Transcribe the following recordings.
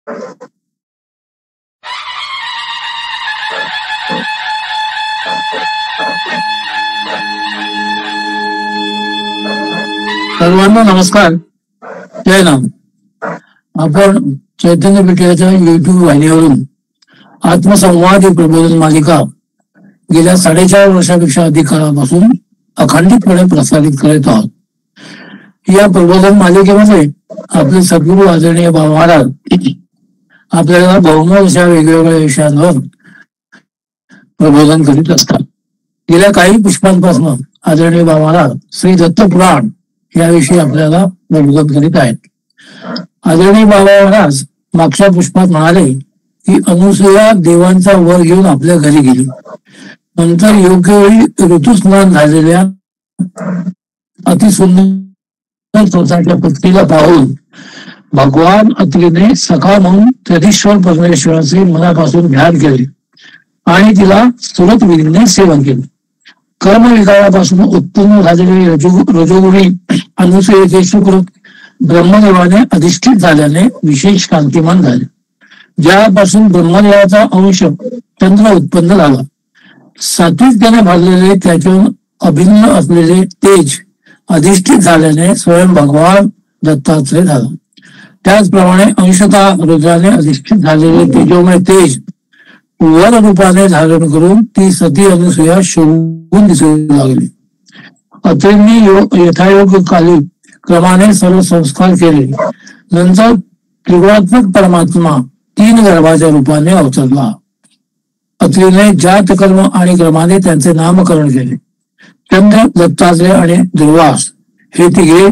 सर्वांना नमस्कार, जय नाम. आपण चैतन्य पीठाच्या युट्यूब वाहिनीवरून आत्मसंवाद ही प्रबोधन मालिका गेल्या 4.5 वर्षापेक्षा अधिक काळापासून अखंडितपणे प्रसारित करत आहोत. या प्रबोधन मालिकेमध्ये आपले सद्गुरू आदरणीय बाबा महाराज आपल्याला बहुमोल अशा वेगवेगळ्या विषयांवर प्रबोधन करीत असतात. गेल्या काही पुष्पांपासून आदरणीय बाबा महाराज श्री दत्त पुराण याविषयी आपल्याला प्रबोधन करीत आहेत. आदरणीय बाबा महाराज मागच्या पुष्पात म्हणाले की अनुसूया देवांचा वर घेऊन आपल्या घरी गेली. नंतर योग्य वेळी ऋतुस्नान झालेल्या अतिसुंदर स्वतःच्या पत्नीला पाहून भगवान अत्रीने सखा म्हणून तरीश्वर परमेश्वराचे मनापासून ध्यान केले आणि तिला सुरत विधीने सेवन केले. कर्मविकारापासून उत्पन्न झालेले रजोगुणी अनुसूयेचे सुकृत ब्रह्मदेवाने अधिष्ठित झाल्याने विशेष कांतिमान झाले. ज्यापासून ब्रह्मदेवाचा अंश चंद्र उत्पन्न झाला. सात्विकतेने भरलेले त्याच्याहून अभिन्न असलेले तेज अधिष्ठित झाल्याने स्वयं भगवान दत्तात्रय झाला. त्याचप्रमाणे अंशतः रुद्राने अधिष्ठित झालेले तेजोमय तेज वर रूपाने धारण करून ती सती अनुसूया शोभून दिसू लागली. अत्रींनी यथायोग काली क्रमाने सर्व संस्कार केले. नंतर त्रिगुणात्मक परमात्मा 3 गर्भाच्या रूपाने अवतरला. अत्रीने जात कर्म आणि क्रमाने त्यांचे नामकरण केले. चंद्र, दत्तात्रय आणि दुर्वास हे तिघे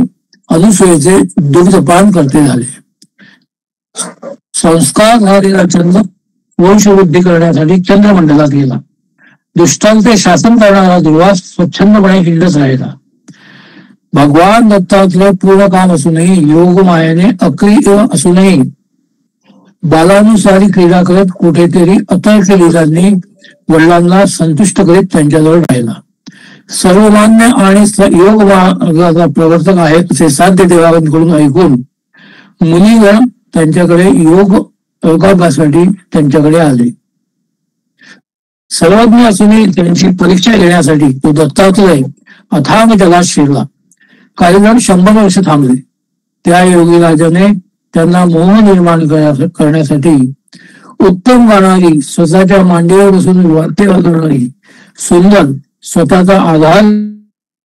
अनुसूयेचे दुग्धपान करते झाले. संस्कार झालेला चंद्र वंशवृद्धी करण्यासाठी चंद्रमंडलात गेला. दुष्टांचे शासन करणारा दुर्वास स्वच्छंदपणे हिंडत राहिला. भगवान दत्तात्रय पूर्ण काम असूनही योगमायेने अक्रिय असूनही बालानुसारी क्रीडा करत कुठेतरी अतर्क लीलांनी वडिलांना संतुष्ट करीत त्यांच्याजवळ राहिला. सर्वमान्य आणि योग मार्गाचा प्रवर्तक आहे असे साध्य देवांकडून ऐकून मुनिगण त्यांच्याकडे योगाभ्यासासाठी त्यांच्याकडे आले. सर्वज्ञ असूनही त्यांची परीक्षा घेण्यासाठी तो दत्तात्रय अथांग जगात शिरला. काही जण 100 वर्ष थांबले. त्या योगी राजाने त्यांना मोह निर्माण करण्यासाठी उत्तम गाणारी, स्वतःच्या मांडीवर बसून वाद्य वाजवणारी, सुंदर स्वतःचा आधार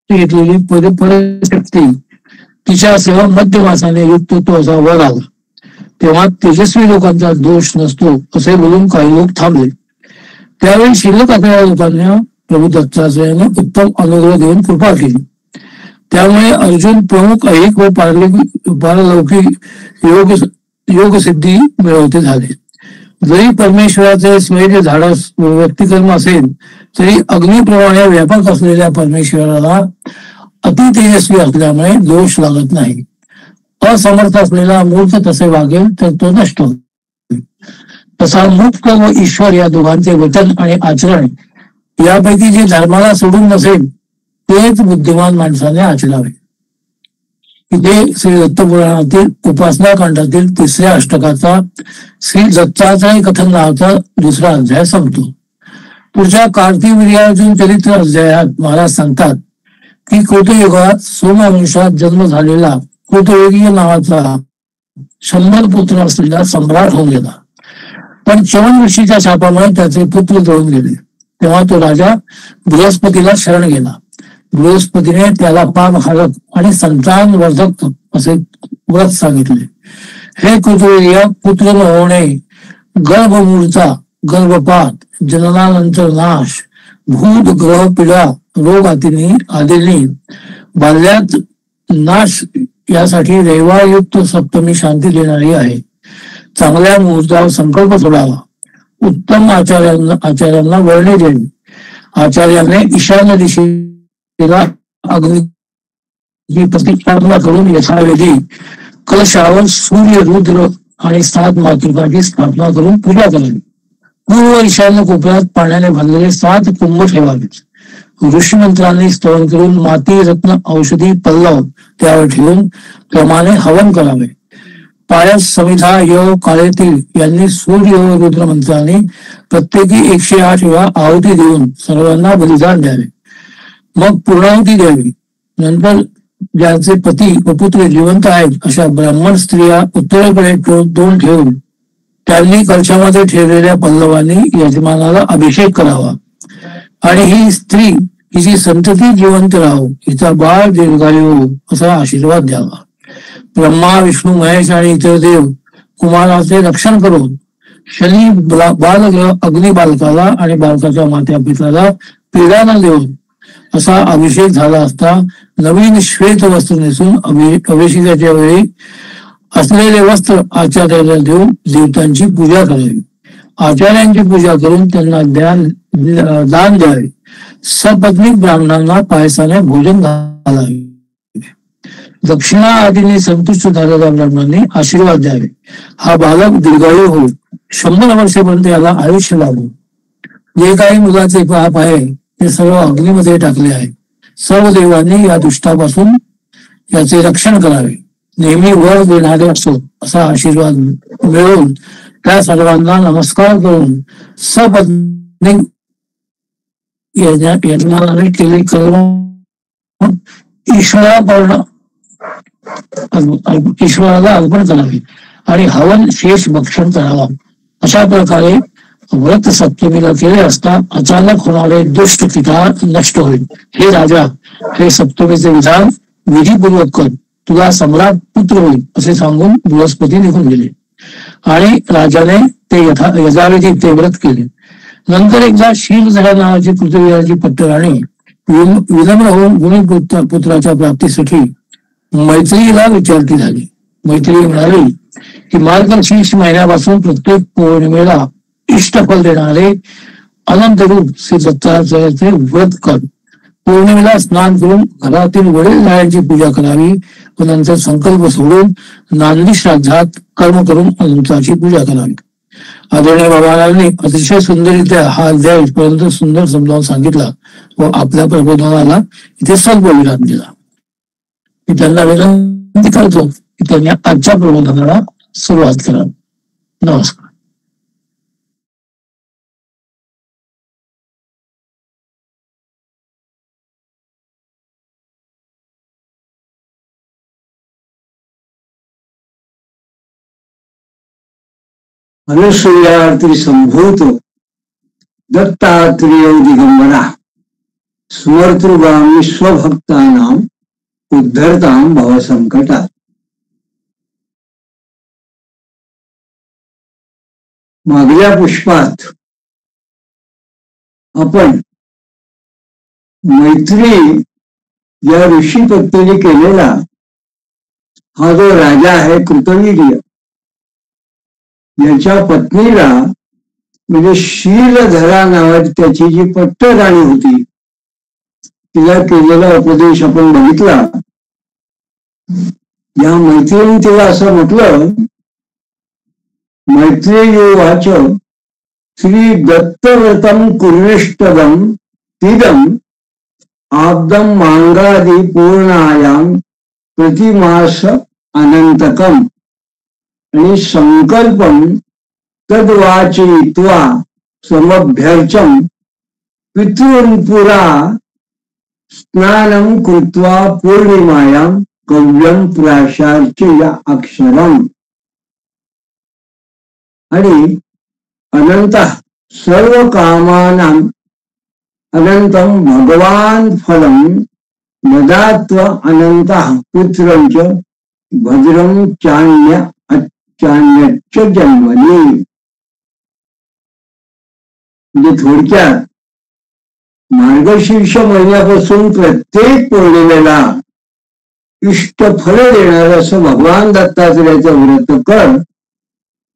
घेतलेली परिशक्ती तिच्यासह मध्यमासाने युक्त तो असा वर आला. तेव्हा तेजस्वी लोकांचा दोष नसतो असे बोलून काही लोक थांबले. त्यावेळी शिल्लक असणाऱ्या लोकांना प्रभू दत्तात्रयाने उत्तम अनुग्रह देऊन कृपा केली. त्यामुळे अर्जुन प्रमुख ऐक व पारलौकिक योग सिद्धी मिळवते झाले. जरी परमेश्वराचे स्वैर्य धाडस व व्यक्तिकर्म असेल तरी अग्निप्रमाणे व्यापक असलेल्या परमेश्वराला अति तेजस्वी असल्यामुळे दोष लागत नाही. असमर्थ असलेला मूर्ख तसे वागेल तर तो नष्ट होईल. तसा मुक्त व ईश्वर या दोघांचे वचन आणि आचरण यापैकी जे धर्माला सोडून नसेल तेच बुद्धिमान माणसाने आचरावे. इथे श्री दत्त पुराणातील उपासना कांडातील 3ऱ्या अष्टकाचा श्री दत्तात्रय कथन नावाचा 2रा अध्याय संपतो. पुढच्या कार्तिवीर्यार्जुन चरित्र अध्यायात महाराज सांगतात की कृतयुगात सोमवंशात जन्म झालेला कृतयुगीय नावाचा 100 पुत्र असलेला सम्राट होऊन गेला. पण च्यवन ऋषीच्या शापामुळे त्याचे पुत्र जळून गेले. तेव्हा तो राजा बृहस्पतीला शरण गेला. बृहस्पतीने त्याला पापहारक आणि संतानवर्धक असे व्रत सांगितले. हे कृतयुगीय, पुत्र न होणे, गर्भमूर्छा, गर्भपात, जननानंतर नाश, भूत ग्रह पीडा, रोग आदींनी बाल्यात नाश यासाठी रविवारयुक्त सप्तमी शांती देणारी आहे. चांगल्या मुहूर्तावर संकल्प सोडावा. उत्तम आचार्यांना वर्णे देणे. आचार्याने ईशान्य दिशेला अग्नी प्रतिष्ठापना करून यथाविधी कलशावर सूर्य, रुद्र आणि 7 मातृकांची स्थापना करून पूजा करावी. पूर्व ईशान्य कोपऱ्यात पाण्याने भरलेले 7 कुंभ ठेवावेत. ऋषीमंत्रांनी स्तवन करून माती, रत्न, औषधी, पल्लव त्यावर ठेवून क्रमाने हवन करावे. पायस, समिधा, यव, काळेतील यांनी सूर्य व रुद्र मंत्राने प्रत्येकी 108 वेळा आहुती देऊन सर्वांना बलिदान द्यावे. मग पूर्णाहुती द्यावी. नंतर ज्यांचे पती व पुत्र जिवंत आहेत अशा ब्राह्मण स्त्रिया उत्तरेकडे दोन ठेवून त्यांनी कलशामध्ये ठेवलेल्या पल्लवांनी यजमानाला अभिषेक करावा आणि ही स्त्री हिची संतती जिवंत राहो, हिचा बाळ दीर्घायू हो असा आशीर्वाद द्यावा. ब्रह्मा, विष्णू, महेश आणि इतर देव कुमाराचे रक्षण करून शनी बालग्रह अग्नी बालकाला आणि बालकाच्या मात्या पित्याला पीडा न देऊन असा अभिषेक झाला असता नवीन श्वेत वस्त्र नेसून अभिषेकाच्या वेळी असलेले वस्त्र आचार्याला देऊन देवतांची पूजा करावी. आचार्यांची पूजा करून त्यांना दान द्यावे. सपत्नीक ब्राह्मणांना पायसाने भोजन घालावे. दक्षिणा आदींनी संतुष्ट झालेल्या ब्राह्मणांनी आशीर्वाद द्यावे. हा बालक दीर्घायू हो, 100 वर्षापर्यंत याला आयुष्य लाभो. जे काही मुलाचे पाप आहे ते सर्व अग्नीमध्ये टाकले आहे. सर्व देवांनी या दुष्टापासून याचे रक्षण करावे. नेहमी वर देणारे असो असा आशीर्वाद मिळवून त्या सर्वांना नमस्कार करून सपत्नीक यजमानाने केले कर्म ईश्वराला अर्पण करावे आणि हवन शेष भक्षण करावा. अशा प्रकारे व्रत सप्तमीला केले असता अचानक होणारे दुष्ट पिता नष्ट होईल. हे राजा, हे सप्तमीचे विधान विधीपूर्वक कर, तुला सम्राट पुत्र होईल असे सांगून बृहस्पती निघून गेले आणि राजाने ते यथाविधी ते व्रत केले. नंतर एकदा शीलधरा नावाची पृथ्वीराची पट्टराणी विनम्र होऊन गुणी पुत्राच्या प्राप्तीसाठी मैत्रीला विचारती झाली. मैत्री म्हणाली की मार्गशीर्ष महिन्यापासून प्रत्येक पौर्णिमेला इष्टफल देणारे अनंत रूप श्री दत्तात्रयाचे व्रत कर. पौर्णिमेला स्नान करून घरातील वडीलधाऱ्यांची पूजा करावी व नंतर संकल्प सोडून नांदी श्राद्धात कर्म करून अनंताची पूजा करावी. आदरणीय बाबांनी अतिशय सुंदररित्या हा अध्याय इथपर्यंत सुंदर समजावून सांगितला व आपल्या प्रबोधनाला इथे स्वल्प विराम दिला. मी त्यांना विनंती करतो की त्यांनी आजच्या प्रबोधनाला सुरुवात करावी. नमस्कार. अनुसूयार्ति संभूत दत्तात्रेय दिगंबरा स्मर्तृगामी स्वभक्तानां उद्धरतां भवसंकटात्. मागल्या पुष्पात आपण मैत्री या ऋषी पत्नीने केलेला हा जो राजा आहे कृतवीर्य, याच्या पत्नीला म्हणजे शीलधरा नावाची त्याची जी पट्टराणी होती तिला केलेला उपदेश आपण बघितला. या मैत्रिणी तिला असं म्हटलं, मैत्रेयोवाच श्री दत्तव्रतम कुर्विष्टदम तिदम आब्दम मांगादि पूर्णायाम प्रतिमास अनंतकम आणि संकल्पम तद्वाचयित्वा समभ्यर्चम पितृपुरा स्नानं कृत्वा पूर्णिमायां कव्यम प्राशार्चय अक्षरम. आणि अनंत सर्व कामानां अनंतं भगवान फलं नदात्वा अनंत पुत्रंच भद्रं चान्यच्च जन्मनी. म्हणजे थोडक्यात मार्गशीर्ष महिन्यापासून प्रत्येक पौर्णिमेला इष्टफल देणार असं भगवान दत्तात्रेयाचं व्रत कर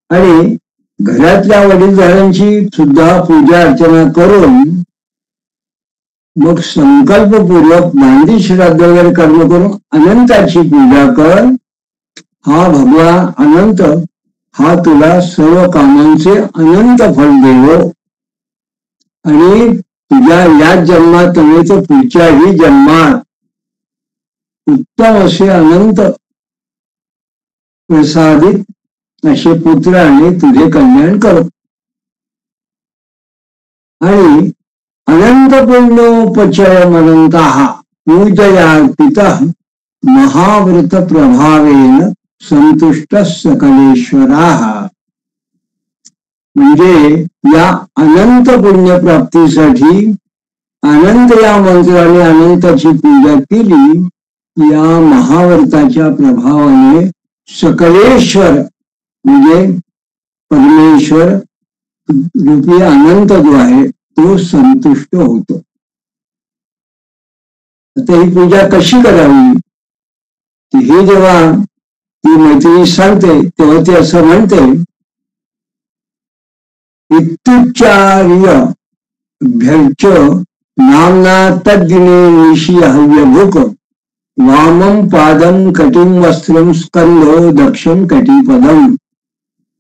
आणि घरातल्या वडीलधाऱ्यांची सुद्धा पूजा अर्चना करून मग संकल्पपूर्वक नांदी श्राद्ध वगैरे कर्म करून अनंताची पूजा कर. हा भगवान अनंत हा तुला सर्व कामांचे अनंत फल देवो आणि तुझ्या या जन्मात नव्हे तर पुढच्याही जन्मात उत्तम असे अनंत प्रसादित असे पुत्र आणि तुझे कल्याण करो. आणि अनंत पुण्योपचयमनंतः पूजयार्पितः महाव्रत प्रभावेन संतुष्ट सकलेश्वराः. म्हणजे या अनंत पुण्य प्राप्तीसाठी अनंत या मंत्राने अनंताची पूजा केली. या महाव्रताच्या प्रभावाने सकलेश्वर म्हणजे परमेश्वर रूपी अनंत जो आहे तो संतुष्ट होतो. आता ही पूजा कशी करावी हे जेव्हा ती मैत्रिणी सांगते तेव्हा ती असं म्हणते, इत्युच्चार्य भ्यर्च नामना तद्दिने निशी हव्यभुक वामं पादं कटिं वस्त्रं स्कंदो दक्षं कटिपदं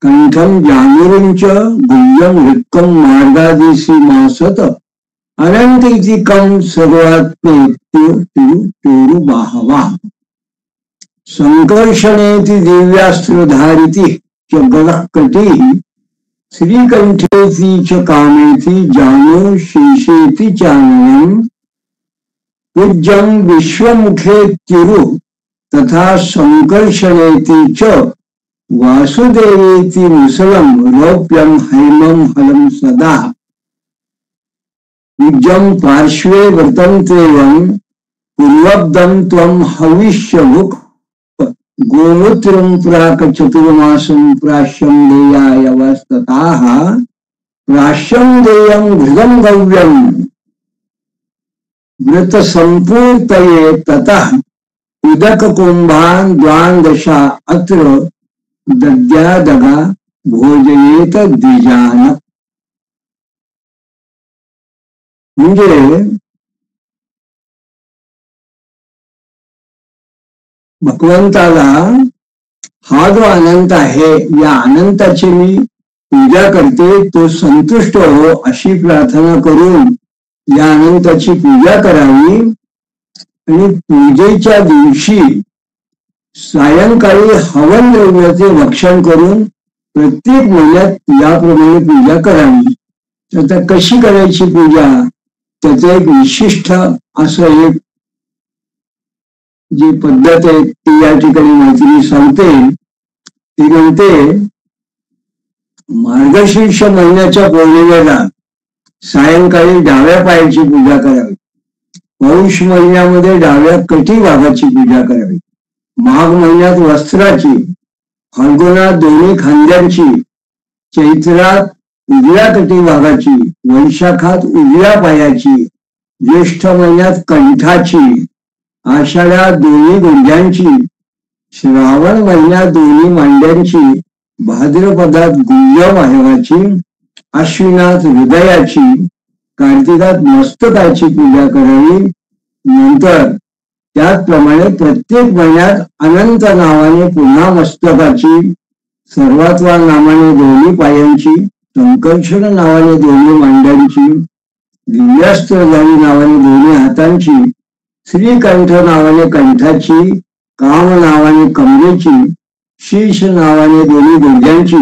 कंठं जानुरिंच गुह्यं हृत्कं मार्गादिसीमासत अनंतिकं सर्वात्मेत्यु बाहवा संकर्षणेति दिव्यास्त्रधारिति च गलकटिः श्रीकंठेति च कामेति जानो शीशेति चाननं पूज्यं विश्वमुखेत्युरु तथा संकर्षणेति च वासुदेवेति मुसलं रौप्यं हैमं हलं सदा पूज्यं पार्श्वे वर्तन्तेवं पूर्वब्दं त्वं हविष्यभुक् गोमूत्रं प्राक चतुर्मासं प्राश्यं देयाय वस्तताः प्राश्यं देयं घृतं गव्यं व्रत संपूर्तये ततः उदक कुंभान द्वांदशा अत्र दद्यादगा भोजयेत द्विजान. म्हणजे भगवंताला हा जो अनंत आहे या अनंताची मी पूजा करते, तो संतुष्ट हो अशी प्रार्थना करून या अनंताची पूजा करावी. आणि पूजेच्या दिवशी सायंकाळी हवन द्रव्याचे भक्षण करून प्रत्येक महिन्यात याप्रमाणे पूजा करावी. आता कशी करायची पूजा त्याचं एक विशिष्ट असं एक जी पद्धत आहे ती या ठिकाणी मैत्रिणी सांगते. ती म्हणते, मार्गशीर्ष महिन्याच्या पौर्णिमेला सायंकाळी डाव्या पायाची पूजा करावी. पौष महिन्यामध्ये डाव्या कटी भागाची पूजा करावी. माघ महिन्यात वस्त्राची, फाल्गुनात दोन्ही खांद्यांची, चैत्रात उजव्या कटी भागाची, वैशाखात उजव्या पायाची, ज्येष्ठ महिन्यात कंठाची, आषाढात दोन्ही गुडघ्यांची, श्रावण महिन्यात दोन्ही मांड्यांची, भाद्रपदात गुह्य माहेवाची, आश्विनात हृदयाची, कार्तिकात मस्तकाची पूजा करावी. नंतर त्याचप्रमाणे प्रत्येक महिन्यात अनंत नावाने पुन्हा मस्तकाची, सर्वात्वा नावाने दोन्ही पायांची, संकर्षण नावाने दोन्ही मांड्यांची, दिव्यास्त्रधारी नावाने दोन्ही हातांची, श्रीकंठ नावाने कंठाची, काम नावाने कमरेची, शीश नावाने दोन्ही गुडघ्यांची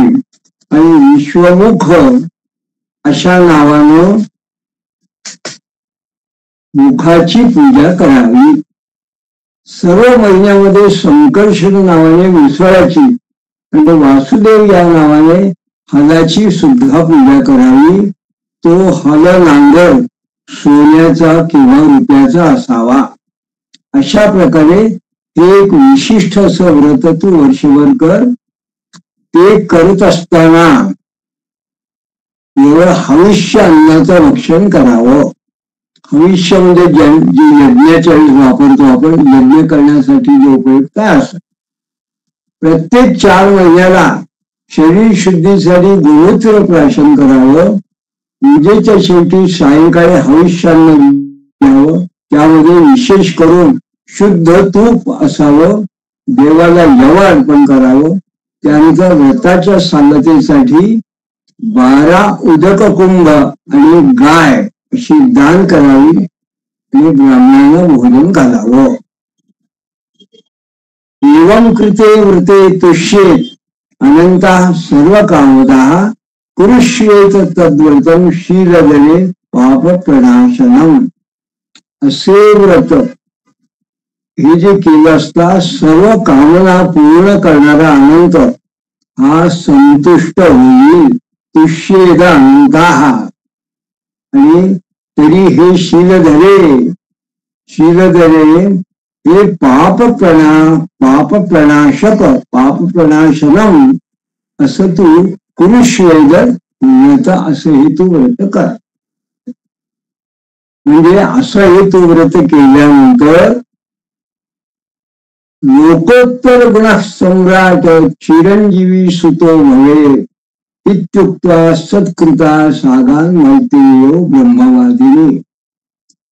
आणि विश्वमुख अशा नावानं मुखाची पूजा करावी. सर्व महिन्यामध्ये संकर्षण नावाने विसळाची आणि वासुदेव या नावाने हलाची सुद्धा पूजा करावी. तो हल नांगर सोन्याचा किंवा रुपयाचा असावा. अशा प्रकारे एक विशिष्ट असं व्रत तू वर्षभर कर. ते करत असताना केवळ हविष्य अन्नाचं भक्षण करावं. हविष्य म्हणजे जी यज्ञाच्या वेळेस वापरतो आपण, यज्ञ करण्यासाठी जे उपयुक्त आहे असं. प्रत्येक 4 महिन्याला शरीर शुद्धीसाठी गोमूत्र प्राशन करावं. पूजेच्या शेवटी सायंकाळी हविष्यान्न घ्यावं. त्यामध्ये विशेष करून शुद्ध तूप असावं. देवाला यव अर्पण करावं. त्यानंतर व्रताच्या सांगतेसाठी 12 उदक कुंभ आणि गाय अशी दान करावी आणि ब्राह्मणांना भोजन घालावं. एवं कृते वृते तुष्येत अनंता सर्व कामदा कुरुष्येत तद्व्रतम शीलदने पाप प्रणाशनम. असे व्रत हे जे केलं असता सर्व कामना पूर्ण करणारा अनंत हा संतुष्ट होईल. तुष्येद अनंता. आणि तरी हे शीलधरे हे पाप प्रणाशनम असं तू कुरुष्येद व्रत असं हे तू व्रत कर. म्हणजे असं हे तू व्रत केल्यानंतर लोकोत्तर गुण सम्राट चिरंजीवी सुतो भवे इत्युक्ता सत्कृता सागान मैत्रेयो ब्रह्मवादिनी.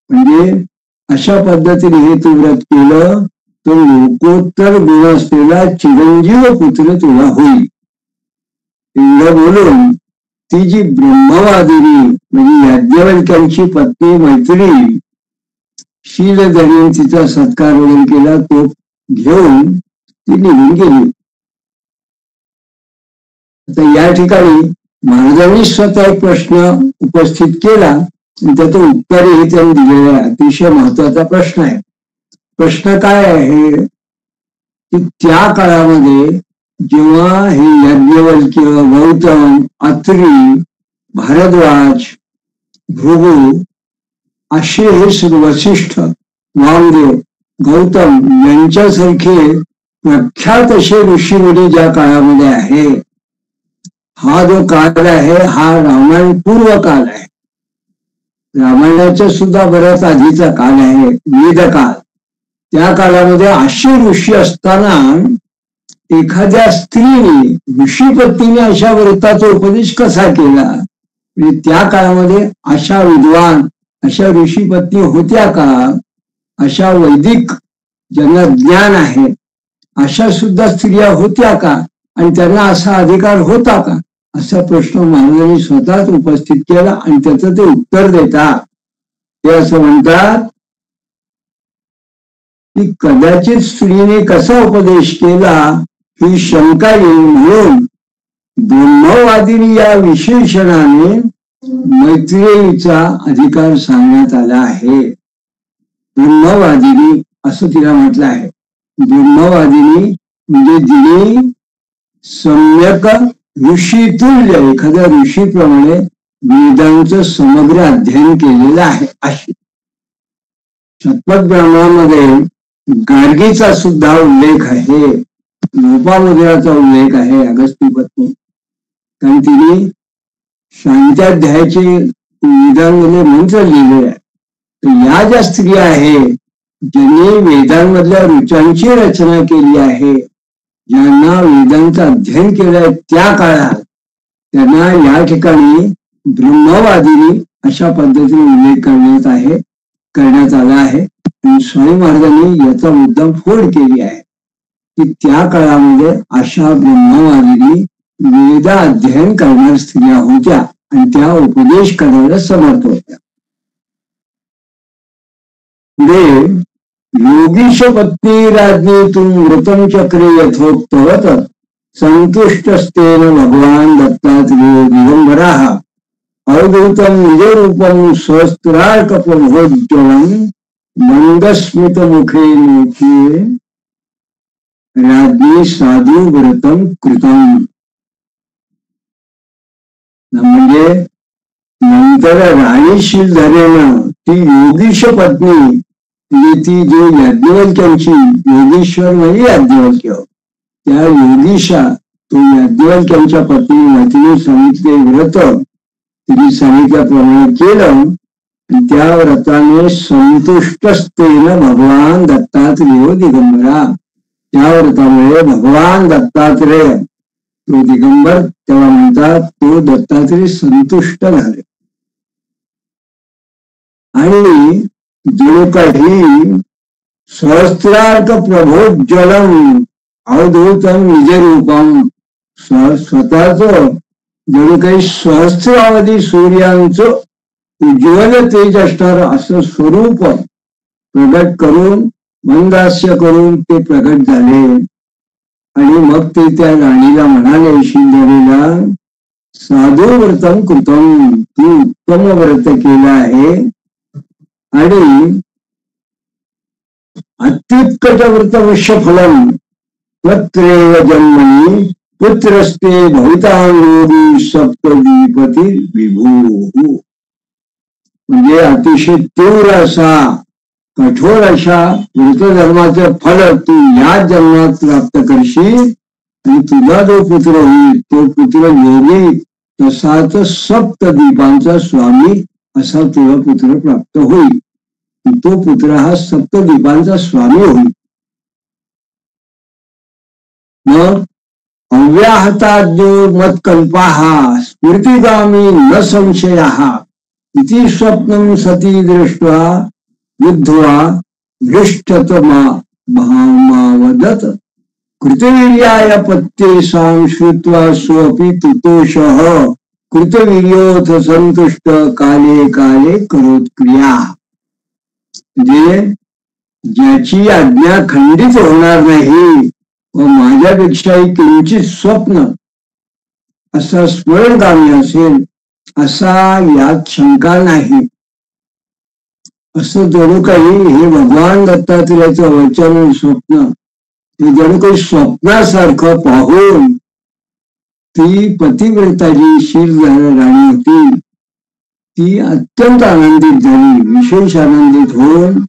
म्हणजे अशा पद्धतीने हे तू व्रत केलं तर लोकोत्तर गुण असलेला चिरंजीव पुत्र तुला होईल. एवढं बोलून ती जी ब्रह्मवादिनी म्हणजे याज्ञवल्क्यांची पत्नी मैत्री शीलधरीने तिचा सत्कार वगैरे केला. तो घेऊन ती निघून गेली. आता या ठिकाणी महाराजांनी स्वतः एक प्रश्न उपस्थित केला आणि त्याचं उत्तरही त्यांनी दिलेलं आहे. अतिशय महत्वाचा प्रश्न आहे. प्रश्न काय आहे की त्या काळामध्ये जेव्हा हे याज्ञवल्क्य, गौतम, अत्री, भारद्वाज, भृगु असे हे वसिष्ठ, वामदेव, गौतम यांच्यासारखे प्रख्यात असे ऋषीमुनी ज्या काळामध्ये आहे, हा जो काळ आहे हा रामायण पूर्व काल आहे. रामायणाचा सुद्धा बऱ्याच आधीचा काल आहे, वेदकाल. त्या काळामध्ये असे ऋषी असताना एखाद्या स्त्रीने ऋषीपत्नीने अशा व्रताचा उपदेश कसा केला? म्हणजे त्या काळामध्ये अशा विद्वान अशा ऋषीपत्नी होत्या का? अशा वैदिक ज्यांना ज्ञान आहे अशा सुद्धा स्त्रिया होत्या का? आणि त्यांना असा अधिकार होता का? असा प्रश्न महाराजांनी स्वतःच उपस्थित केला आणि त्याचं ते उत्तर देतात. ते असं म्हणतात की कदाचित स्त्रीने कसा उपदेश केला ही शंका येईल म्हणून ब्रह्मवादिनी या विशेषणाने मैत्रेयीचा अधिकार सांगण्यात आला आहे. ब्रह्मवादिनी असं तिला म्हटलं आहे. ब्रह्मवादिनी म्हणजे जिने सम्यक ऋषीतुल्य एखाद्या ऋषीप्रमाणे वेदांचं समग्र अध्ययन केलेलं आहे अशी. शतपथ ब्राह्मणामध्ये गार्गीचा सुद्धा उल्लेख आहे, लोपामुद्राचा उल्लेख आहे अगस्ती पत्नी. कारण तिने शांत्याध्यायाचे वेदांमध्ये मंत्र लिहिले आहे. तर या ज्या स्त्रिया आहेत ज्यांनी वेदांमधल्या ऋचांची रचना केली आहे, ज्यांना वेदांचं अध्ययन केलंय त्या काळात, त्यांना या ठिकाणी ब्रह्मवादिनी अशा पद्धतीने उल्लेख करण्यात आला आहे. आणि स्वामी महाराजांनी याचा मुद्दाम फोड केली आहे की त्या काळामध्ये अशा ब्रह्मवादिनी वेद अध्ययन करणाऱ्या स्त्रिया होत्या आणि त्या उपदेश करायला समर्थ होत्या. पुढे योगीश पत्नी राज्ञी तुम वृतम चक्रे यथोक्तवत संतुष्टस्तेन भगवान दत्तात्रेय दिगंबराः अवधूतम निजरूपम सहस्त्रार्कप्रभोज्वलम मंदस्मित मुखे मुखे राज्ञी साधू व्रतम कृतम. म्हणजे नंतर राणी शीलधरेनं ती योगीश पत्नी म्हणजे ती जो याज्ञवल्क्यांची, योगीश्वर म्हणजे याज्ञवल्क्य, त्या योगीशा तो याज्ञवल्क्यांच्या पत्नी तिने सांगितले व्रत तिने सांगितल्याप्रमाणे केलं आणि त्या व्रताने संतुष्टस्तेन भगवान दत्तात्रेय दिगंबरा. त्या व्रतामुळे भगवान दत्तात्रेय तो दिगंबर तेव्हा म्हणतात तो दत्तात्रेय संतुष्ट झाले. आणि जणू काही सहस्त्रार्क प्रभोज्वलम अवधूतम निजरूपम, स्वतःच जणू काही सहस्रावधी सूर्यांचं उज्ज्वल तेज असणार असं स्वरूप प्रगट करून मंदास्य करून ते प्रगट झाले आणि मग ते त्या राणीला म्हणाले, शिंदरीला, साधू व्रतम कृतम, तू उत्तम व्रत केलं आहे आणि अत्युत्कट व्रतवश्य फलम त्वत्रेव जन्मनी पुत्रस्ते भवितांगोरी सप्तद्वीपती विभू. म्हणजे अतिशय तीव्र असा कठोर अशा वृतधर्माचं फल तू या जन्मात प्राप्त करशील आणि तुझा जो पुत्र होईल तो पुत्र योगी तसाच सप्तद्वीपांचा स्वामी असा तुझा पुत्र प्राप्त होईल. तो पुत्र हा सप्तद्वीपांचा स्वामी होईल. मग अव्याहताद्यो मत्कल्पाः स्मृतिगामी न संशयाः इति स्वप्नं सती दृष्ट्वा बुद्ध्वा भ्रष्टतमा भामावदत् कृतवीर्याय पत्तेषां श्रुत्वा सोऽपि तुतोषः कृतवीर्योऽथ संतुष्ट काले काले करोत् क्रिया. म्हणजे ज्याची आज्ञा खंडित होणार नाही व माझ्यापेक्षाही किंचित स्वप्न असा स्मरणगामी असेल असा यात शंका नाही. असं जणू काही हे भगवान दत्तात्रेयाचं वचन स्वप्न हे जणू काही स्वप्नासारखं पाहून ती पतिव्रता जी शिरधार राणी होती ती अत्यंत आनंदित झाली. विशेष आनंदित होऊन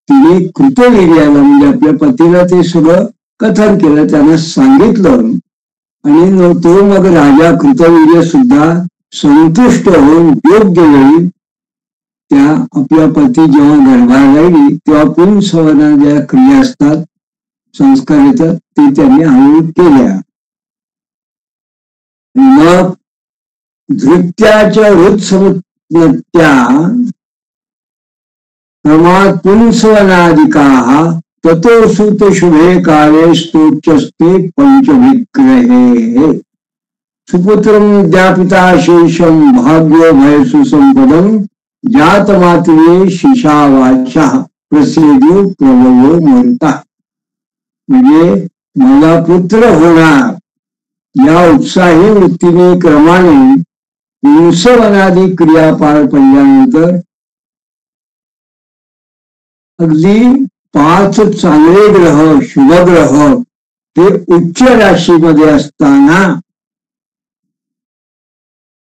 तिने कृतवीर्याला म्हणजे आपल्या पतीला ते सगळं कथन केलं, त्यांना सांगितलं आणि तो मग राजा कृतवीर्य सुद्धा संतुष्ट होऊन योग्य वेळी त्या आपल्या पती जेव्हा गर्भाला राहिली तेव्हा पुंसवना ज्या क्रिया असतात संस्कार येतात ते त्यांनी हळूहळू केल्या. मग धृत्याच्या हृत्समत्या क्रमात पुंसवनादिकाः ततो सुत शुभे काले स्तोच्यस्ते पंचविग्रहे सुपुत्रं ज्ञापिता शेषं भाग्यो भय सुसंपदं जातमातृये शिशावाचः प्रसिद्धो प्रभवो मरता. म्हणजे मला पुत्र होणार या उत्साही वृत्तीने क्रमाने पुंसवनादी क्रिया पार पडल्यानंतर अगदी 5 चांगले ग्रह शुभ ग्रह ते उच्च राशीमध्ये असताना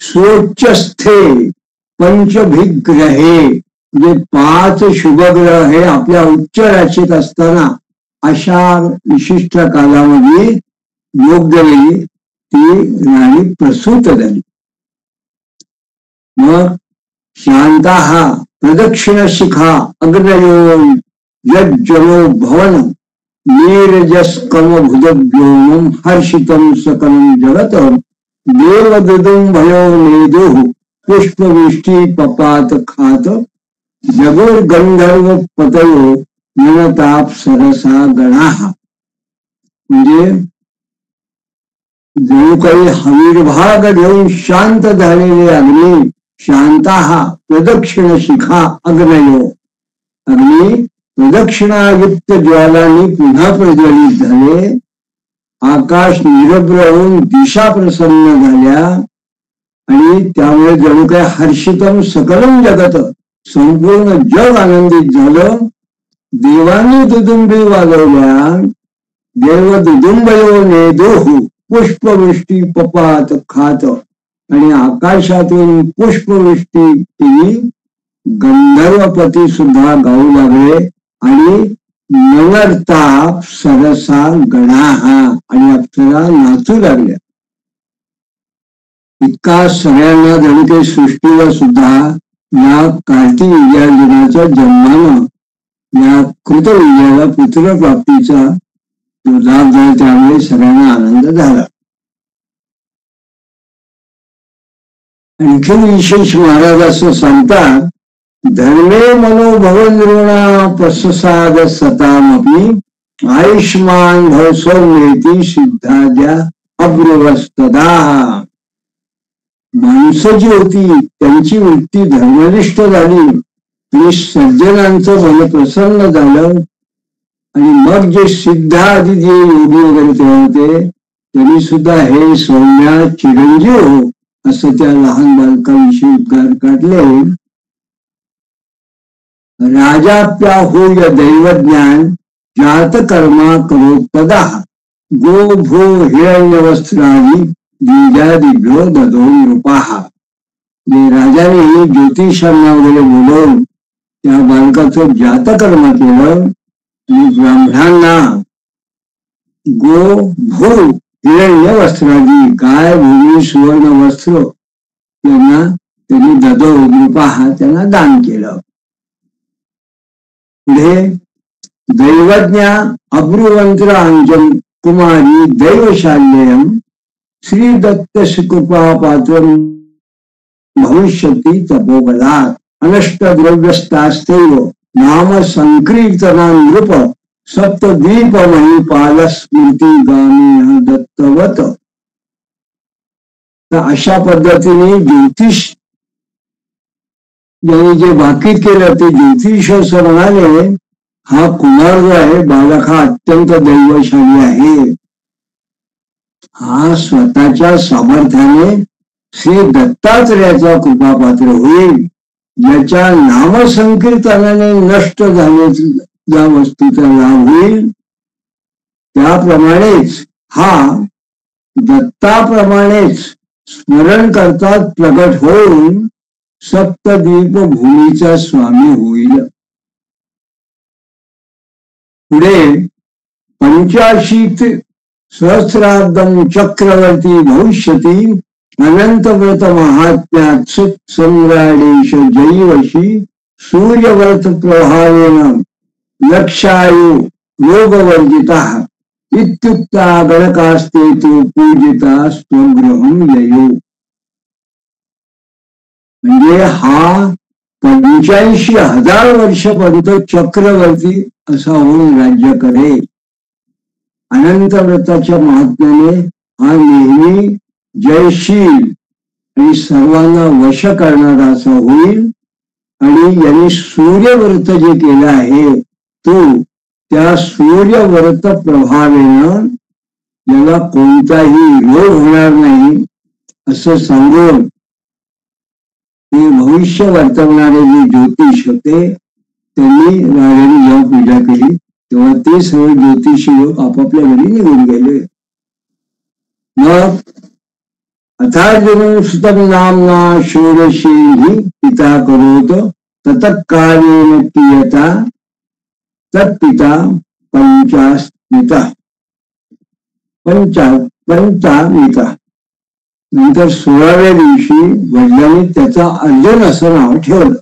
स्वोच्चस्थे पंचभिग्रहे म्हणजे 5 शुभग्रह हे आपल्या उच्च राशीत असताना अशा विशिष्ट कालामध्ये योग्य वेळी ती राणी प्रसूत झाली. मग शांताः प्रदक्षिण शिखा अग्नयो यज्जनो भवन नीरजस्कम भुजव्योमं हर्षितं सकलं जगत देवदुदुम्भयो नेदुः पुष्पवृष्टि पपात खात जगोर गंधर्व पतयो मनताप सरसा गणाः. म्हणजे जणू काही हवीर्भाग घेऊन शांत झालेले अग्नी शांताः प्रदक्षिण शिखा अग्नयो अग्नी प्रदक्षिणायुक्त ज्वालांनी पुन्हा प्रज्वलित झाले. आकाश निरभ्र होऊन दिशा प्रसन्न झाल्या आणि त्यामुळे जणू काही हर्षितम सकलम जगत संपूर्ण जग आनंदित झालं. देवांनी दुदुंबी वाजवल्या देव दुदुंबयो नेदुः पुष्पवृष्टी पपात खात आणि आकाशातून पुष्पवृष्टी केली. गंधर्वपती सुद्धा गाऊ लागले आणि नवरताप सरसा गणाहा आणि अप्सरा नाचू लागल्या. इतका सगळ्यांना जणू काही सृष्टीला सुद्धा या कार्तिक विजयाच्या जन्मानं या कृतविजयाला पुत्रप्राप्तीचा लाभ झाला. त्यामुळे सगळ्यांना आनंद झाला. आणखी विशेष महाराज असं सांगतात, धर्मे मनोभवनृणा प्रसाद सतामपि आयुष्मान भव सौम्येती सिद्धाद्या अब्रुवस्तदा. माणसं जी होती त्यांची वृत्ती धर्मनिष्ठ झाली आणि सज्जनांचं मन प्रसन्न झालं आणि मग जे सिद्ध आधी जे योगी वगैरे ते होते त्यांनी सुद्धा हे सौम्या चिरंजीव हो असं त्या लहान बालकाविषयी उद्गार काढले. राजाप्या होय दैवज्ञान जात कर्मा करोत्पदा गो भो हिरण्य वस्त्रादी द्विजादिभ्यो ददो नृपाहा. राजाने ज्योतिषांना वगैरे बोलवून त्या बालकाचं जातकर्म केलं आणि ब्राह्मणांना गो भू हिरण्य वस्त्रादी गाय भूमी सुवर्ण वस्त्र त्यांनी ददो नृपाहा त्यांना दान केलं. पुढे दैवज्ञा अब्रुवंत्र अंजन कुमारी दैवशाल्यम श्री दत्त कृपा पात्र भविष्यती तपोबलात अनष्ट द्रव्यस्तास्तेव नाम संकीर्तना नृप सप्तद्वीप महिपाल स्मृती गामी दत्तवत. तर अशा पद्धतीने ज्योतिष यांनी जे भाकीत केलं ते ज्योतिष असं म्हणाले हा कुमार जो आहे बालक हा अत्यंत दैवशाली आहे. हा स्वतःच्या सामर्थ्याने श्री दत्तात्रेयाचा कृपापात्र होईल. ज्याच्या नामसंकीर्तनाने नष्ट झालेल्या वस्तूचा लाभ होईल. त्याप्रमाणेच हा दत्ताप्रमाणेच स्मरण करतात प्रगट होऊन सप्तद्वीप भूमीचा स्वामी होईल. पुढे 85 सहस्राब्दम चक्रवर्ती भविष्यती अनंतव्रत महात्म्यात सम्राडेश जैवशी सूर्यव्रत प्रभावेन लक्षायु योगवर्जिता इत्युक्ता गणकास्ते तो पूजिता स्वगृहं ययो. म्हणजे हा 85,000 वर्षपर्यंत चक्रवर्ती असा होऊन राज्य करे. अनंत व्रताच्या महात्म्याने हा नेहमी जयशील आणि सर्वांना वश करणारा असा होईल. आणि यांनी सूर्यव्रत जे केलं आहे तो त्या सूर्यव्रत प्रभावेनं याला कोणताही रोग होणार नाही असं सांगून ते भविष्य वर्तवणारे जे ज्योतिष होते त्यांनी राजाने जेव्हा पूजा केली तेव्हा ते सर्व ज्योतिषी लोक आपापल्या घरी निघून गेले. मग अथार्जुन सुतम नामना षोडशी पिता करोत तत्कालेन कियता तत्पिता पंचामिता. नंतर 16व्या दिवशी वडिलांनी त्याचा अर्जुन असं नाव ठेवलं.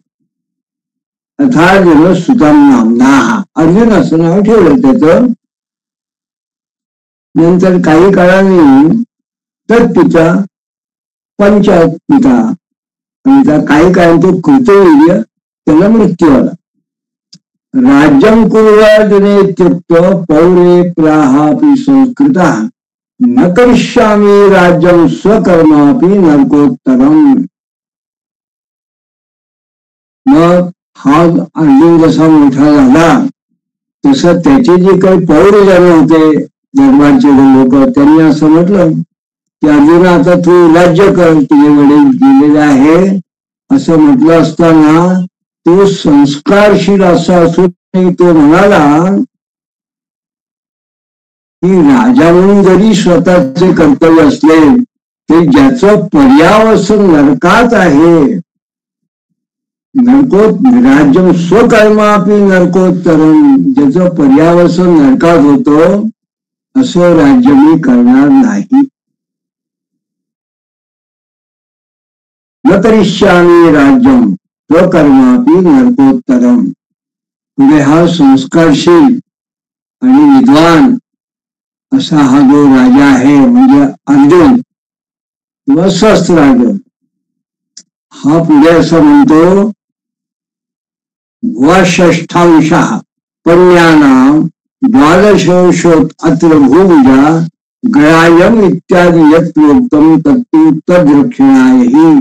अथार्जुन सुतम नामना अर्जुन असं नाव ठेवलं त्याचं. नंतर काही काळाने तत्पिता पंचात्पिता आणि काही काळाने तो कृतवीर्य त्याला मृत्यू आला. राज्यं कुर्वदनेत्युक्त पौरे प्राहापि संस्कृता न करिष्यामि राज्यं स्वकर्मापि नरकोत्तरम. मग हा अर्जुन जसा मोठा झाला तसं त्याचे जे काही पौरजन होते दरबारचे लोक त्यांनी असं म्हटलं की अर्जुन आता तू राज्य कर, तुझे वडील गेलेले आहे असं म्हटलं असताना तो संस्कारशील असा असून तो म्हणाला की राजा म्हणून जरी स्वतःचे कर्तव्य असले ते ज्याचं पर्यावसन नरकात आहे राज्य स्वकर्मापी नरकोत्तरम ज्याचं पर्यावसन नरकात होतं असं राज्य मी करणार नाही. न करिष्यामि राज्यं स्वकर्मापी नरकोत्तरम. पुढे हा संस्कारशील आणि विद्वान असा हा जो राजा आहे म्हणजे अर्जुन किंवा सहस्त्रार्जुन हा पुढे असं म्हणतो षष्ठांशः पण्यानां द्वादशोषोत अत्र भूमिजा ग्राह्यम इत्यादि यत्प्रोक्तम तत्तु तद्रक्षणायै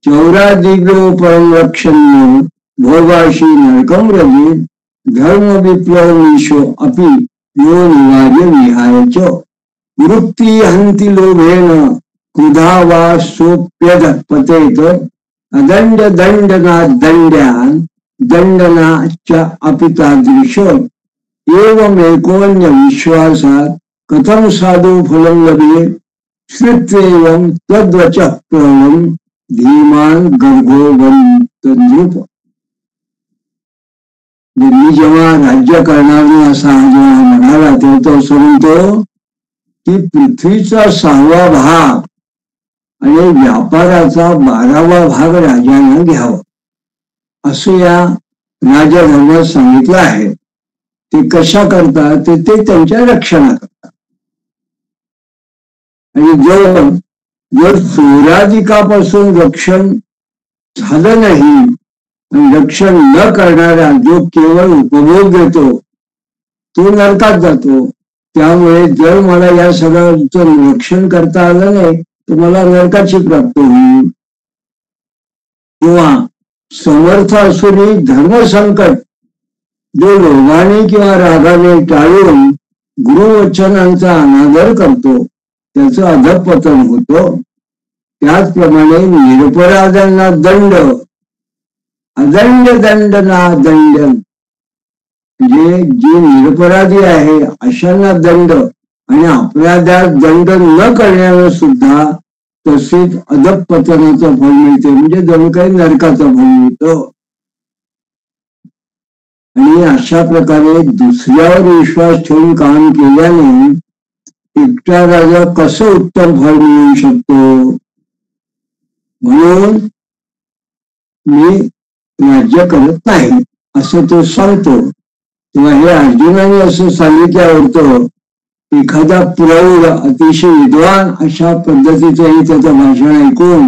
चौरादिव्योपरम रक्षण्यो भोगाशी नरकम रजित धर्म विप्लव मीशो अपि यो निवार्य विहायच वृत्ती हंती लोभेन क्रुधा वा सोप्यद पतेत अदंड दंडना दंड्यान दंडनाच्या अपि तादृश एवमेकोन्य विश्वासात कथम साधु फलं लभे श्रुत्येवं तद्वचः प्रणम धीमान गर्भोवंत नृप. मी जेव्हा राज्य करणार नाही असा जेव्हा म्हणाला तेव्हा तो असं म्हणतो की पृथ्वीचा 6वा भाग आणि व्यापाराचा 12वा भाग राजाने घ्यावा असं या राजधर्मात सांगितलं आहे. ते कशा करतात ते त्यांच्या रक्षणाकरता. आणि जर चोराधिकापासून रक्षण झालं नाही, रक्षण न करणारा जो केवळ उपभोग देतो तो नरकात जातो. त्यामुळे जर मला या सगळ्याचं रक्षण करता आलं नाही तर मला नरकाची प्राप्ती होईल. किंवा समर्थ असूनही धर्मसंकट जो लोभाने किंवा रागाने टाळून गुरुवचनांचा अनादर करतो त्याचं अधःपतन होतं. त्याचप्रमाणे निरपराधांना दंड अदंड दंडना दंड म्हणजे जे निरपराधी आहे अशांना दंड आणि अपराधात दंड न करण्यावर सुद्धा तसेच अधःपतनाचं फळ मिळते. म्हणजे जणू काही नरकाचं फळ मिळतं. आणि अशा प्रकारे दुसऱ्यावर विश्वास ठेवून काम केल्याने एकटा राजा कसं उत्तम फळ मिळू शकतो. म्हणून मी राज्य करत नाही असं तो सांगतो. तेव्हा हे अर्जुनाने असं सांगितल्यावर एखादा प्रौढ अतिशय विद्वान अशा पद्धतीचंही त्याचं भाषण ऐकून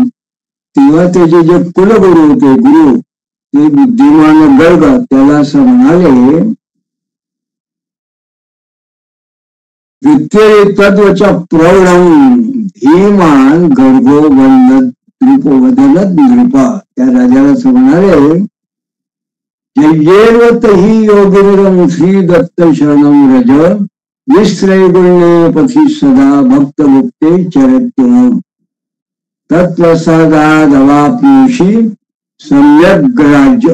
तेव्हा त्याचे जे कुलगुरू होते गुरु ते बुद्धिमान गर्ग त्याला असं म्हणाले तत्वच्या प्रौढम धीमान गर्भो वदनत नृपा. त्या राजाला असं म्हणाले जयेवत ही योगिरम श्री दत्त शरणम रज विश्रय गुणे पथी सदा भक्त मुक्ते चरत्य तत्प्रसादादवाप्नोषी सम्यक राज्य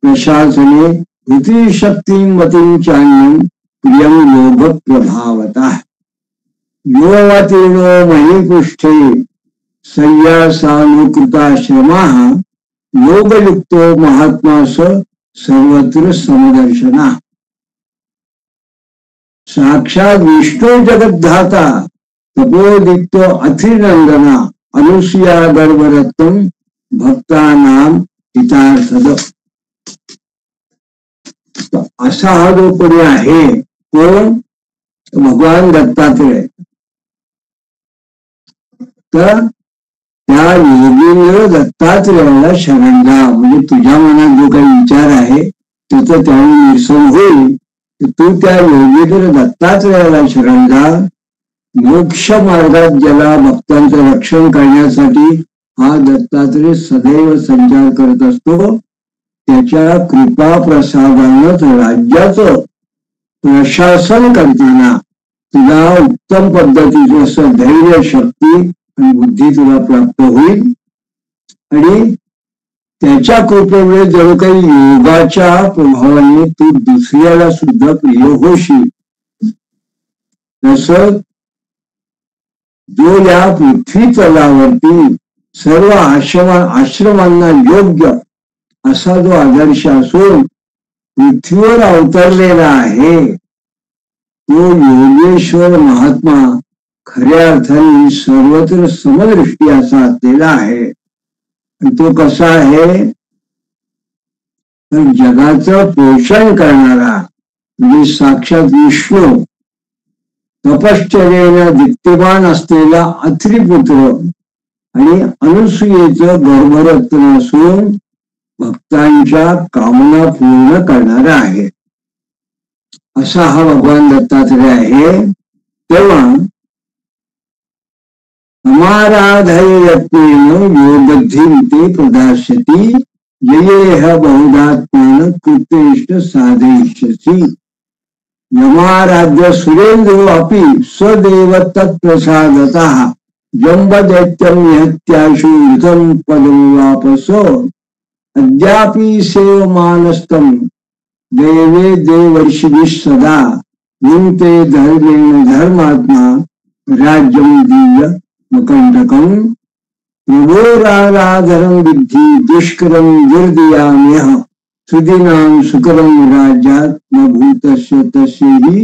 प्रशासने धृती शक्ती मतीं चान्यम प्रियम योग प्रभावतः योवातीर्णो महीपृष्ठे संन्यासानुकृताश्रमाः योगयुक्तो महात्मा सर्वत्र समदर्शना. साक्षात विष्णु जगद्धाता तपोदीप्तो अथिनंदना अनुसूया गर्भरत्नम भक्तानाम हितार्थद. असा हा जो कोणी आहे कोण भगवान दत्तात्रेय. तर त्या योगींद्र दत्तात्रेयाला शरण जा. म्हणजे तुझ्या मनात जो काही विचार आहे त्याचं त्यावेळी निरसन होईल. तू त्या योगींद्र दत्तात्रेयाला शरण जा. मोक्ष मार्गात ज्याला भक्तांचं रक्षण करण्यासाठी हा दत्तात्रेय सदैव संचार करत असतो. त्याच्या कृपा प्रसादानच राज्याचं प्रशासन करताना तुला उत्तम पद्धतीचं असं धैर्य शक्ती आणि बुद्धी तुला प्राप्त होईल. आणि त्याच्या कृपेमुळे जणू काही योगाच्या प्रभावाने तू दुसऱ्याला सुद्धा प्रिय होशील. तसं जो या पृथ्वी तलावरती सर्व आश्रमांना योग्य असा जो आदर्श असून पृथ्वीवर अवतरलेला आहे तो योगेश्वर महात्मा खऱ्या अर्थाने सर्वत्र समदृष्टी असा असलेला आहे. आणि तो कसा आहे तर जगाचं पोषण करणारा म्हणजे साक्षात विष्णू तपश्चर्येनं दीप्तिमान असलेला अत्रिपुत्र आणि अनुसूयेचं गर्भरत्न असून भक्तांच्या कामना पूर्ण करणारा आहे. असा हा भगवान दत्तात्रेय आहे. तेव्हा समाराधय यत्नेन योगधीं ते प्रदास्यति जयेह बहुधात्म्यान कृतेष्ट साधयिष्यसि यमाराध्य सुरेंद्रो अपि सदैव तत्प्रसादतः जम्बदैत्यं निहत्याशु युतं पदमुवापसो अद्यापि सेवमानस्तं देवे देवर्षिभिः सदा भुङ्क्ते धर्मेण धर्मात्मा राज्यं दिव्य मकण्टकम् प्रभोराराधरं विद्धि दुष्करं दुर्दयाम्यः सुदीनां सुकरं राज्यात् न भूतस्य तस्य हि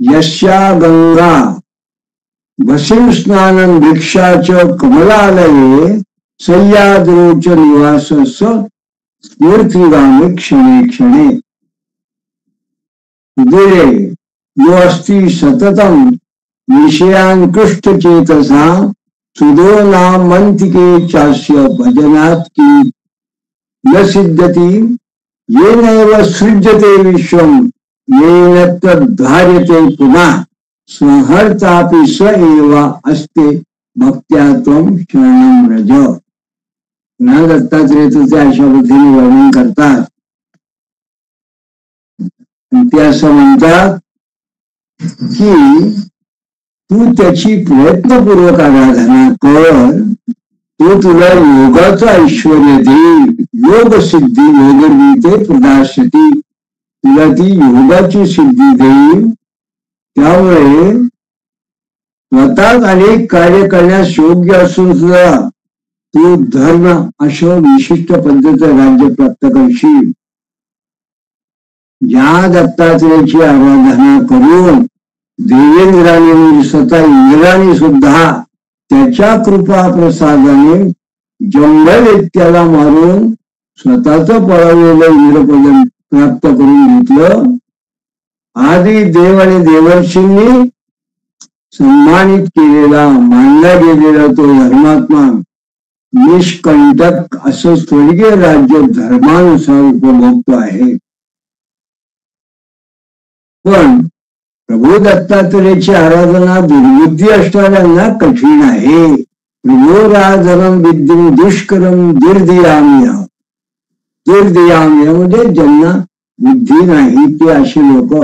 यस्या गंगा वसिं स्नानं भिक्षा च कमलालये सह्याद्रौ च निवासः स्फूर्तिगामि क्षणे क्षणे उदरे यो अस्ति सततं विषयान् कृष्टचेतसा सुदो नामन्तिके चास्य भजनात् की न सिद्ध्यति येनैव सृज्यते विश्वं येन तद्धार्यते पुनः स्वहर्तापि स एव अस्ते भक्त्या त्वं शरणं व्रज। ना दत्तात्रेय ते अशा पद्धतीने वर्णन करतात. ते असं म्हणतात की तू त्याची प्रयत्नपूर्वक आराधना कर, तो तुला योगाचं ऐश्वर्य देईल. योग सिद्धी योगर्वीते प्रदास्यती, तुला ती योगाची सिद्धी देईल. त्यामुळे स्वतःच अनेक कार्य करण्यास योग्य असून सुद्धा तू धर्म अशा विशिष्ट पद्धतीचं राज्य प्राप्त करशील. ज्या दत्तात्रेयाची आराधना करून देवेंद्राने स्वतः इंद्राने सुद्धा त्याच्या कृपा प्रसादाने जंगदैत्याला मारून स्वतःच पळवलेलं इंद्रपद प्राप्त करून घेतलं. आधी देव आणि देवर्षींनी सन्मानित केलेला मानला गेलेला तो धर्मात्मा निष्कंटक असं स्वर्गीय राज्य धर्मानुसार उपभोगतो आहे. पण प्रभू दत्तात्रेयाची आराधना दुर्बुद्धी असणाऱ्यांना कठीण आहे. प्रभोराधनम विद्यम दुष्करम दुर्दयाम्य, दुर्दयाम्य म्हणजे ज्यांना बुद्धी नाही ते असे लोक.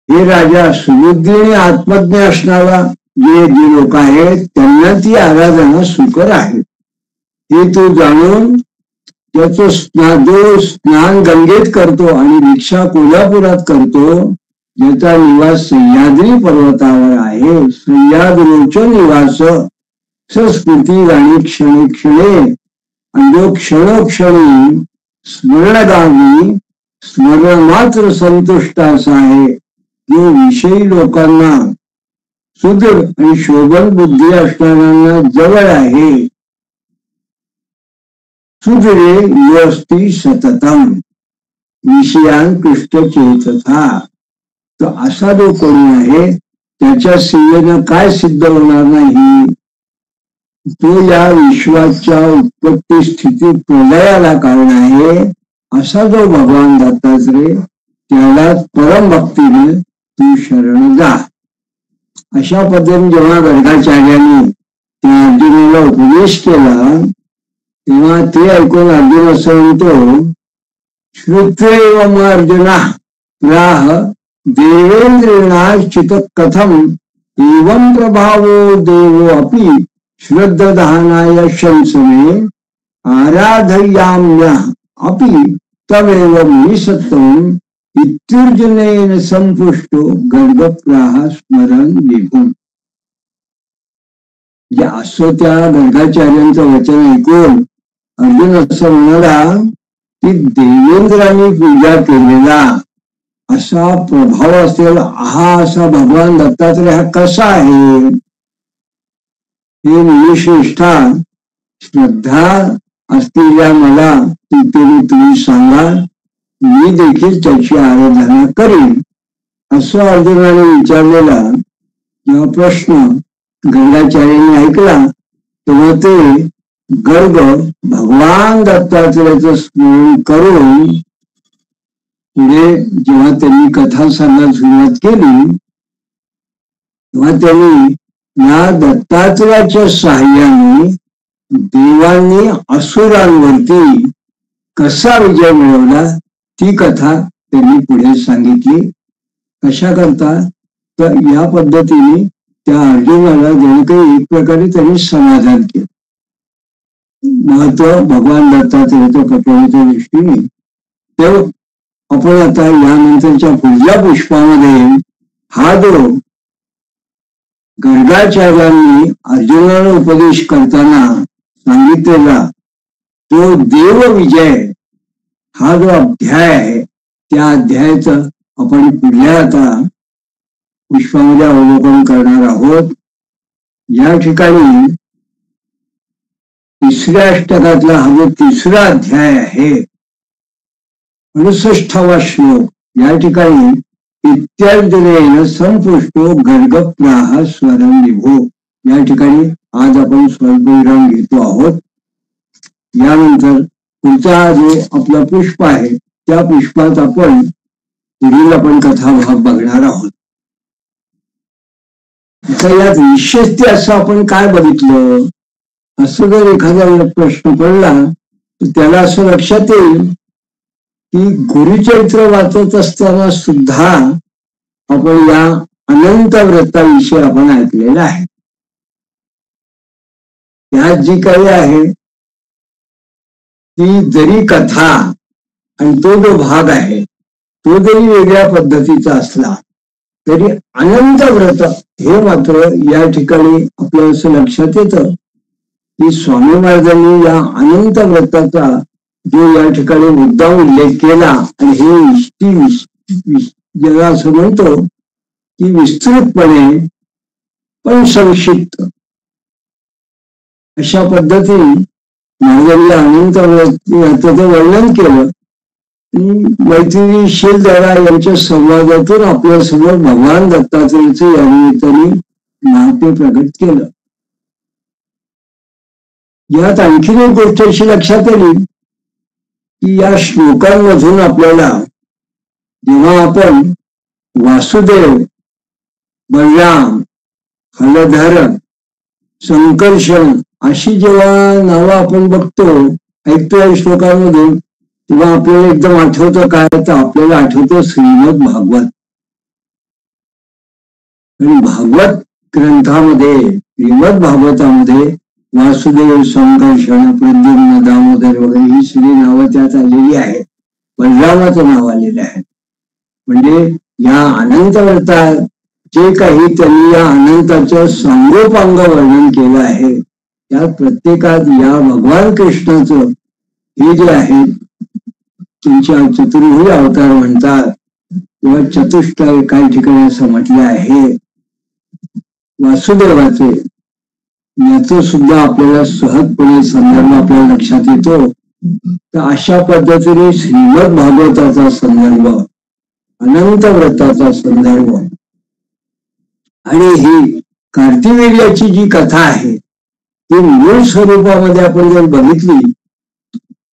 हे राजा सुबुद्धी आणि आत्मज्ञ असणारा जे लोक आहेत त्यांना ती आराधना सुकर आहे. हे तू जाणून त्याचं स्नान गंगेत करतो आणि भिक्षा कोल्हापुरात करतो, ज्याचा निवास सह्याद्री पर्वतावर आहे. सह्याद्रीच निवास संस्कृती आणि क्षणे क्षणे आणि जो क्षणोक्षणी स्मरणगामी स्मरण मात्र संतुष्ट असा आहे. जो विषयी लोकांना सुदृढ आणि शोभन बुद्धी असणाऱ्यांना जवळ आहे. सुदृढे योस्ती सततम विषयान कृष्ट चेतथा. तर असा जो कोणी आहे त्याच्या सेवेनं काय सिद्ध होणार नाही. तो या विश्वाच्या उत्पत्ती स्थिती प्रलयाला कारण आहे. असा जो भगवान दत्तात्रेय त्याला परम भक्तीने तू शरण जा. अशा पद्धतीने जेव्हा गर्गाचार्यांनी त्या अर्जुनाला उपदेश केला तेव्हा ते ऐकून अर्जुन असं म्हणतो, श्रुत्वेव अर्जुना प्राह देवेंद्रेणाश्चित कथम एवं प्रभावो देवो अपि श्रद्धानाय शंसमे आराधयाम्य अपि तमेव निसत्तम इत्युर्जुनेन संपुष्टो गर्गप्राह स्मरण निघून. असं त्या गर्गाचार्यांचं वचन ऐकून अर्जुन असं म्हणाला की देवेंद्रांनी पूजा केलेला असा प्रभाव असलेला हा असा भगवान दत्तात्रेय हा कसा आहे. हे निश्रेष्ठा श्रद्धा असलेल्या मला तुम्ही सांगा, मी देखील त्याची आराधना करीन. असं अर्जुनाने विचारलेला जेव्हा प्रश्न गर्गाचार्यांनी ऐकला तेव्हा ते गर्ग भगवान दत्तात्रेयाचं स्मरण करून पुढे जेव्हा त्यांनी कथा सांगायला सुरुवात केली तेव्हा त्यांनी या दत्तात्रेयाच्या साहाय्याने देवांनी असुरांवरती कसा विजय मिळवला ती कथा त्यांनी पुढे सांगितली. कशा करता तर या पद्धतीने त्या अर्जुनाला जणू काही एक प्रकारे त्यांनी समाधान केलं. महत्व भगवान दत्तात्रेय कथेच्या दृष्टीने तर आपण आता यानंतरच्या पुढल्या पुष्पामध्ये हा जो गर्गाचार्यांनी अर्जुनाला उपदेश करताना सांगितलेला तो देव विजय हा जो अध्याय आहे त्या अध्यायाचं आपण पुढल्या आता पुष्पामध्ये अवलोकन करणार आहोत. या ठिकाणी तिसऱ्या अष्टकातला हा जो तिसरा अध्याय आहे 68वा श्लोक. या ठिकाणी इत्यादीने संपुष्टो गर्गप्राह स्वरम विभो. या ठिकाणी आज आपण स्वल्पविराम घेतो आहोत. यानंतर पुढचा जो आपला पुष्प आहे त्या पुष्पात आपण पुढील आपण कथाभाग बघणार आहोत. आता यात विशेष असं आपण काय बघितलं असं जर एखादा प्रश्न पडला तर त्याला असं लक्षात येईल की गुरुचरित्र वाचत असताना सुद्धा आपण या अनंत व्रताविषयी आपण ऐकलेलं आहे. यात जी काही आहे ती जरी कथा आणि तो जो भाग आहे तो जरी वेगळ्या पद्धतीचा असला तरी अनंत व्रत हे मात्र या ठिकाणी आपलं असं लक्षात येतं की स्वामी महाराजांनी या अनंत व्रताचा जो या ठिकाणी मुद्दाम उल्लेख केला आणि हे ज्याला असं म्हणतो की विस्तृतपणे पण संक्षिप्त अशा पद्धतीने महाराजांनी अनंत व्रताचं वर्णन केलं. मैत्रिणी शीलदारा यांच्या संवादातून आपल्या समोर भगवान दत्तात्रेयचं या निमित्ताने महत्व प्रकट केलं. यात आणखीन एक गोष्ट अशी लक्षात आली की या श्लोकांमधून आपल्याला जेव्हा आपण वासुदेव, बलराम, हलधर, संकर्षण अशी जेव्हा नावं आपण बघतो ऐकतो या श्लोकांमधून तेव्हा आपल्याला एकदम आठवतं काय तर आपल्याला आठवतं श्रीमद भागवत. आणि भागवत ग्रंथामध्ये श्रीमद भागवतामध्ये वासुदेव, संकर्षण, प्रद्युम्न, दामोदर वगैरे ही सगळी नावं त्यात आलेली आहेत. बलरामाचं नाव आलेलं आहे. म्हणजे या अनंत व्रतात जे काही त्यांनी या अनंताचं सांगोपांग वर्णन केलं आहे त्यात प्रत्येकात या भगवान कृष्णाचं हे जे आहे त्यांच्या चतुर्भुज अवतार म्हणतात किंवा चतुष्टय काही ठिकाणी असं म्हटलं आहे. वासुदेवाचे याचं सुद्धा आपल्याला सहजपणे संदर्भ आपल्याला लक्षात येतो. तर अशा पद्धतीने श्रीमद भागवताचा संदर्भ, अनंत व्रताचा संदर्भ आणि ही कार्तिवीर्याची जी कथा आहे ती मूळ स्वरूपामध्ये आपण जर बघितली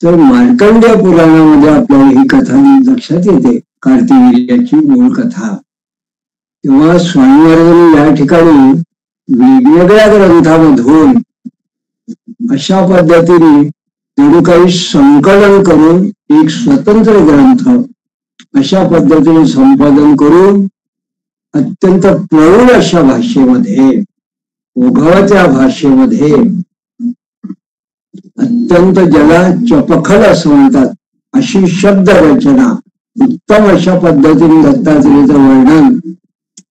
तर मार्कंडेय पुराणामध्ये आपल्याला ही कथा लक्षात येते. कार्तिवीर्याची मूळ कथा. तेव्हा स्वामी महाराजांनी या ठिकाणी वेगवेगळ्या ग्रंथामधून अशा पद्धतीने जणू काही संकलन करून एक स्वतंत्र ग्रंथ अशा पद्धतीने संपादन करून अत्यंत प्रौढ अशा भाषेमध्ये, ओघवत्या भाषेमध्ये, अत्यंत ज्याला चपखल असं म्हणतात अशी शब्द रचना उत्तम अशा पद्धतीने दत्तात्रेयचं वर्णन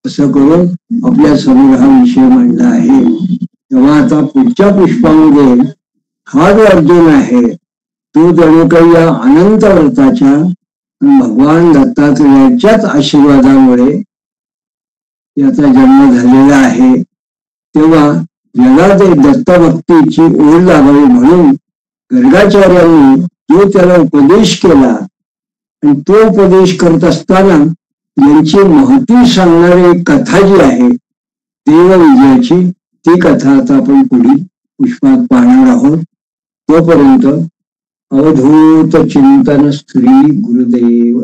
असं करून आपल्या समोर हा विषय मांडला आहे. तेव्हा आता पुढच्या पुष्पामध्ये हा जो अर्जुन आहे तो जणू काही या अनंत व्रताच्या भगवान दत्तात्रेयाच्याच आशीर्वादामुळे याचा जन्म झालेला आहे. तेव्हा याला ते दत्तभक्तीची ओढ लागावी म्हणून गर्गाचार्यांनी जो त्याला उपदेश केला आणि तो उपदेश करत असताना यांची महती सांगणारी एक कथा जी आहे देवविजयाची ती कथा आता आपण पुढील पुष्पात पाहणार आहोत. तोपर्यंत अवधूत चिंतन श्री गुरुदेव.